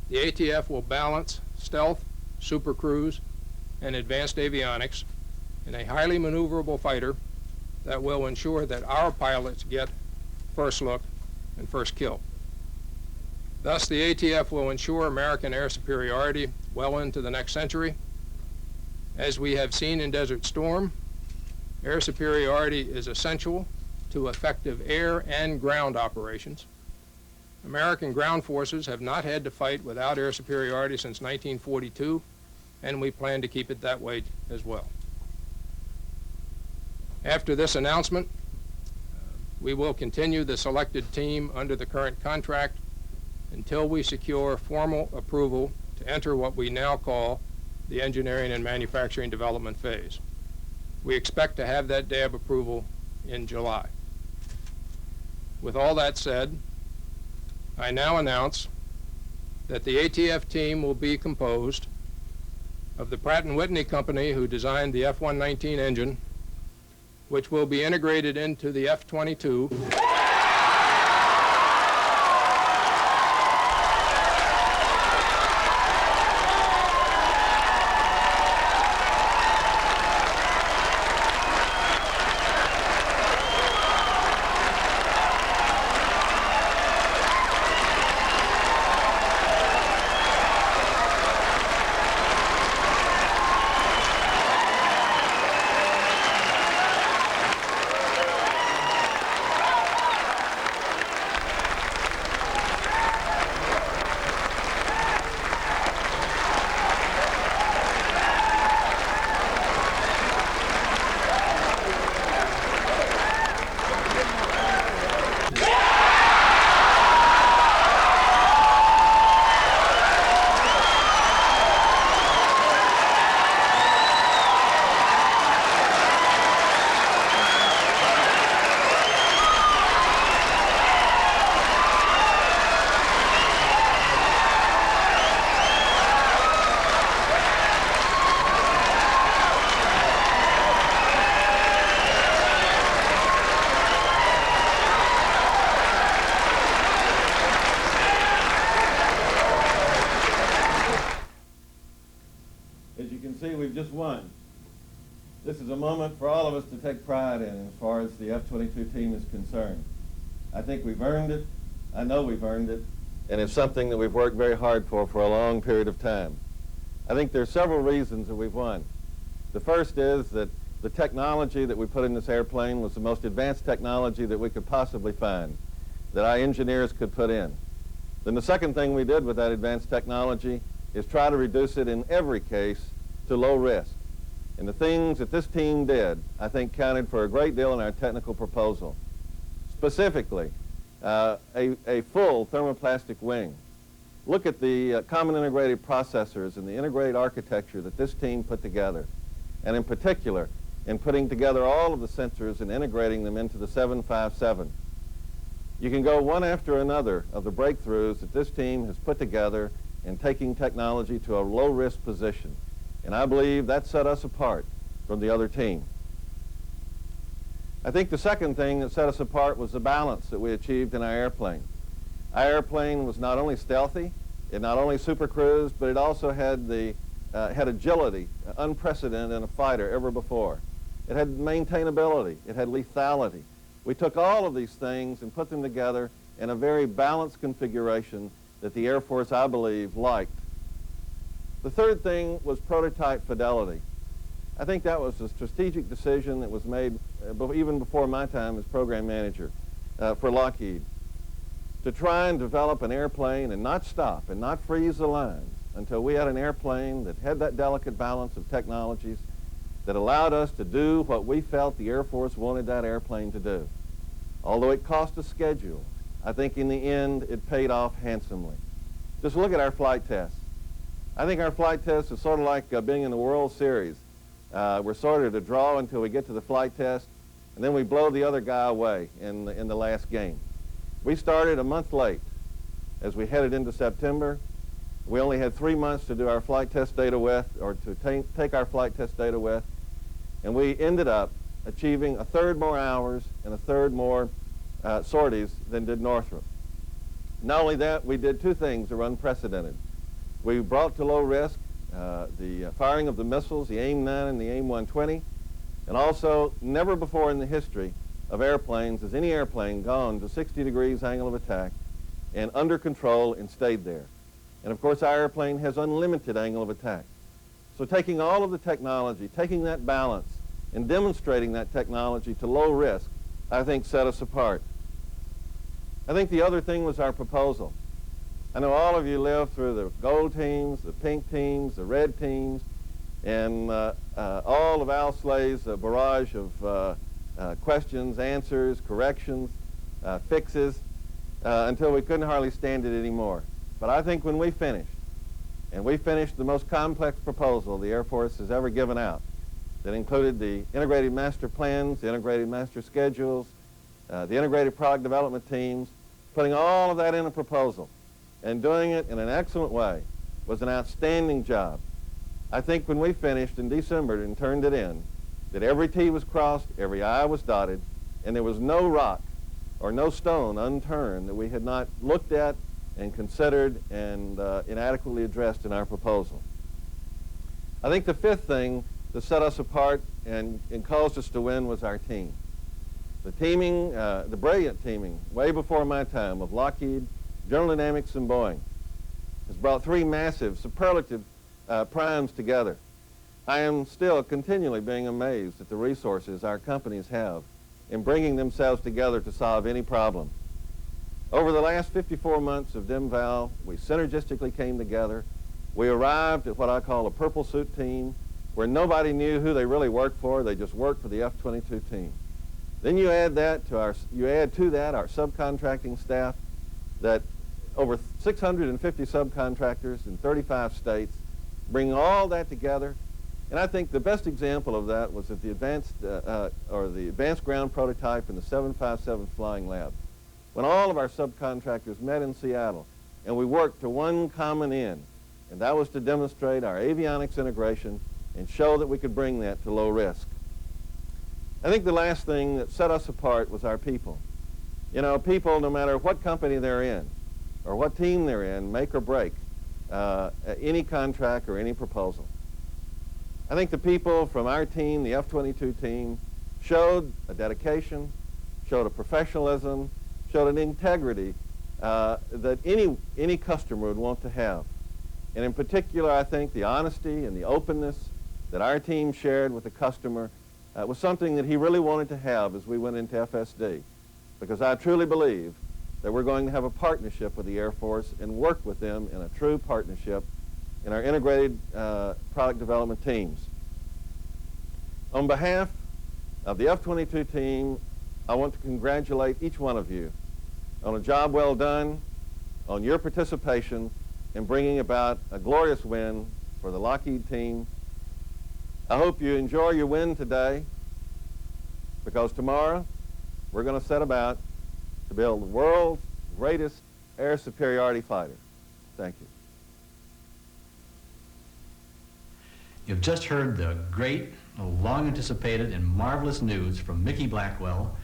the ATF will balance stealth, supercruise, and advanced avionics in a highly maneuverable fighter that will ensure that our pilots get first look and first kill. Thus, the ATF will ensure American air superiority well into the next century. As we have seen in Desert Storm, air superiority is essential to effective air and ground operations. American ground forces have not had to fight without air superiority since 1942, and we plan to keep it that way as well. After this announcement, we will continue the selected team under the current contract until we secure formal approval to enter what we now call the engineering and manufacturing development phase. We expect to have that day of approval in July. With all that said, I now announce that the ATF team will be composed of the Pratt & Whitney company who designed the F-119 engine, which will be integrated into the F-22, we've just won. This is a moment for all of us to take pride in as far as the F-22 team is concerned. I think we've earned it. I know we've earned it. And it's something that we've worked very hard for a long period of time. I think there are several reasons that we've won. The first is that the technology that we put in this airplane was the most advanced technology that we could possibly find, that our engineers could put in. Then the second thing we did with that advanced technology is try to reduce it in every case to low risk. And the things that this team did, I think, counted for a great deal in our technical proposal. Specifically, a full thermoplastic wing. Look at the common integrated processors and the integrated architecture that this team put together. And in particular, in putting together all of the sensors and integrating them into the 757. You can go one after another of the breakthroughs that this team has put together in taking technology to a low-risk position. And I believe that set us apart from the other team. I think the second thing that set us apart was the balance that we achieved in our airplane. Our airplane was not only stealthy, it not only supercruised, but it also had agility, unprecedented in a fighter ever before. It had maintainability, it had lethality. We took all of these things and put them together in a very balanced configuration that the Air Force, I believe, liked. The third thing was prototype fidelity. I think that was a strategic decision that was made even before my time as program manager for Lockheed, to try and develop an airplane and not stop and not freeze the lines until we had an airplane that had that delicate balance of technologies that allowed us to do what we felt the Air Force wanted that airplane to do. Although it cost a schedule, I think in the end it paid off handsomely. Just look at our flight tests. I think our flight test is sort of like being in the World Series. We're sort of to draw until we get to the flight test, and then we blow the other guy away in the last game. We started a month late as we headed into September. We only had 3 months to do our flight test data with, or to take our flight test data with, and we ended up achieving a third more hours and a third more sorties than did Northrop. Not only that, we did two things that were unprecedented. We brought to low risk the firing of the missiles, the AIM-9 and the AIM-120, and also never before in the history of airplanes has any airplane gone to 60 degrees angle of attack and under control and stayed there. And of course, our airplane has unlimited angle of attack. So taking all of the technology, taking that balance, and demonstrating that technology to low risk, I think set us apart. I think the other thing was our proposal. I know all of you lived through the gold teams, the pink teams, the red teams, and all of Al Slay's barrage of questions, answers, corrections, fixes, until we couldn't hardly stand it anymore. But I think when we finished, and we finished the most complex proposal the Air Force has ever given out, that included the integrated master plans, the integrated master schedules, the integrated product development teams, putting all of that in a proposal and doing it in an excellent way was an outstanding job. I think when we finished in December and turned it in, that every T was crossed, every I was dotted, and there was no rock or no stone unturned that we had not looked at and considered and inadequately addressed in our proposal. I think the fifth thing that set us apart and caused us to win was our team. The teaming, the brilliant teaming, way before my time, of Lockheed, General Dynamics, and Boeing has brought three massive, superlative primes together. I am still continually being amazed at the resources our companies have in bringing themselves together to solve any problem. Over the last 54 months of DIMVAL, we synergistically came together. We arrived at what I call a purple suit team, where nobody knew who they really worked for. They just worked for the F-22 team. Then you add to that our subcontracting staff, that over 650 subcontractors in 35 states, bring all that together. And I think the best example of that was at the advanced ground prototype in the 757 Flying Lab, when all of our subcontractors met in Seattle and we worked to one common end, and that was to demonstrate our avionics integration and show that we could bring that to low risk. I think the last thing that set us apart was our people. You know, people, no matter what company they're in or what team they're in, make or break any contract or any proposal. I think the people from our team, the F-22 team, showed a dedication, showed a professionalism, showed an integrity that any customer would want to have. And in particular, I think the honesty and the openness that our team shared with the customer was something that he really wanted to have as we went into FSD, because I truly believe that we're going to have a partnership with the Air Force and work with them in a true partnership in our integrated product development teams. On behalf of the F-22 team, I want to congratulate each one of you on a job well done, on your participation in bringing about a glorious win for the Lockheed team. I hope you enjoy your win today, because tomorrow we're going to set about to build the world's greatest air superiority fighter. Thank you. You've just heard the great, long-anticipated, and marvelous news from Mickey Blackwell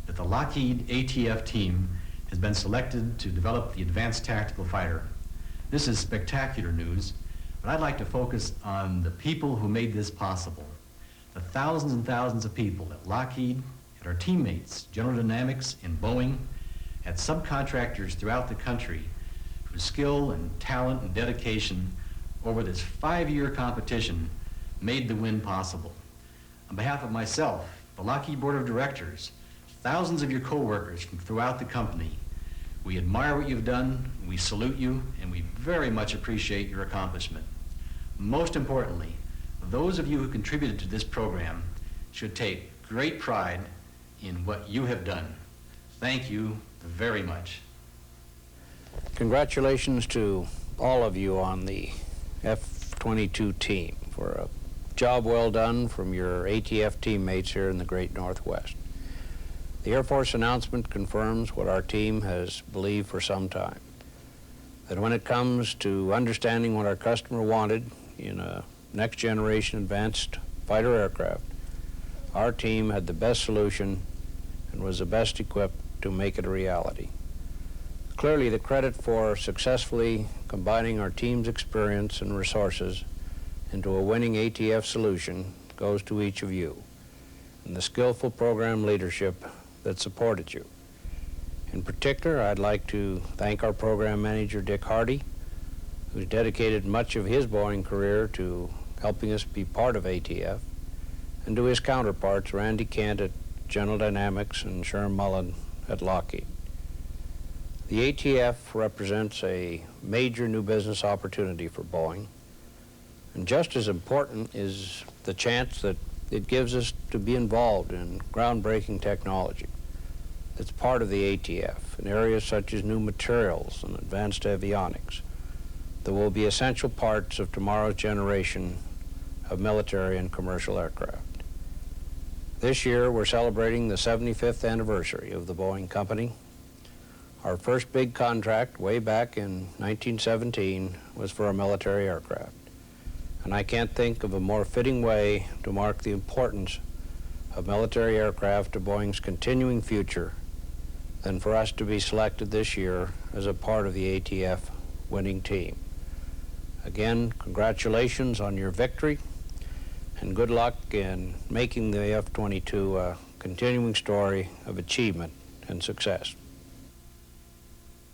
that the Lockheed ATF team has been selected to develop the Advanced Tactical Fighter. This is spectacular news, but I'd like to focus on the people who made this possible. The thousands and thousands of people at Lockheed, at our teammates, General Dynamics and Boeing, at subcontractors throughout the country, whose skill and talent and dedication over this 5-year competition made the win possible. On behalf of myself, the Lockheed Board of Directors, thousands of your co-workers from throughout the company, we admire what you've done, we salute you, and we very much appreciate your accomplishment. Most importantly, those of you who contributed to this program should take great pride in what you have done. Thank you very much. Congratulations to all of you on the F-22 team for a job well done from your ATF teammates here in the Great Northwest. The Air Force announcement confirms what our team has believed for some time, that when it comes to understanding what our customer wanted in a next-generation advanced fighter aircraft, our team had the best solution and was the best equipped to make it a reality. Clearly, the credit for successfully combining our team's experience and resources into a winning ATF solution goes to each of you and the skillful program leadership that supported you. In particular, I'd like to thank our program manager, Dick Hardy, who's dedicated much of his Boeing career to helping us be part of ATF, and to his counterparts, Randy Kent at General Dynamics and Sherm Mullen at Lockheed. The ATF represents a major new business opportunity for Boeing, and just as important is the chance that it gives us to be involved in groundbreaking technology that's part of the ATF in areas such as new materials and advanced avionics that will be essential parts of tomorrow's generation of military and commercial aircraft. This year, we're celebrating the 75th anniversary of the Boeing Company. Our first big contract way back in 1917 was for a military aircraft. And I can't think of a more fitting way to mark the importance of military aircraft to Boeing's continuing future than for us to be selected this year as a part of the ATF winning team. Again, congratulations on your victory, and good luck in making the F-22 a continuing story of achievement and success.